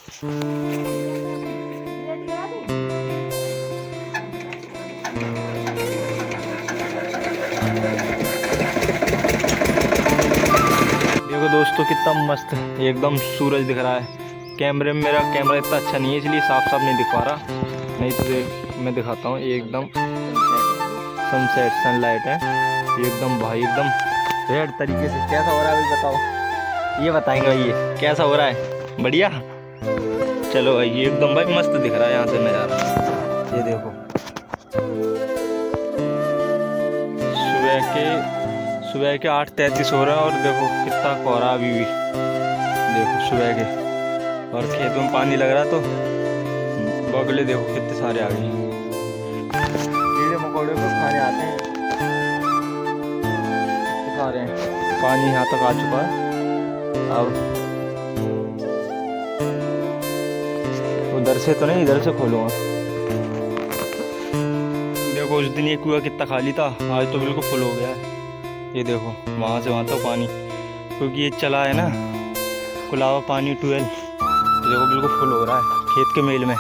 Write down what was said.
देखो दोस्तों कितना मस्त एकदम सूरज दिख रहा है। कैमरे में मेरा कैमरा इतना अच्छा नहीं है इसलिए साफ साफ नहीं दिख पा रहा, नहीं तो मैं दिखाता हूँ। ये एकदम सनसेट सनलाइट है एकदम भाई, एकदम रेड तरीके से। कैसा हो रहा है भाई बताओ, ये बताएंगे भाई ये कैसा हो रहा है। बढ़िया, चलो भाई ये एकदम भाई मस्त दिख रहा है यहाँ से नज़ारा। ये देखो सुबह के 8:33 हो रहा है और देखो कितना कोहरा अभी भी, देखो सुबह के। और खेत में पानी लग रहा तो बगले देखो कितने सारे आ गए, कीड़े मकोड़े को खाने आते हैं, कितने सारे हैं। पानी यहाँ तक आ चुका है। अब उधर से तो नहीं, इधर से खोलूँगा। देखो उस दिन ये कुआं कितना खाली था, आज तो बिल्कुल फुल हो गया है। ये देखो वहाँ से वहाँ तक पानी, क्योंकि ये चला है ना कुलावा पानी 12, तो देखो बिल्कुल फुल हो रहा है खेत के मेल में।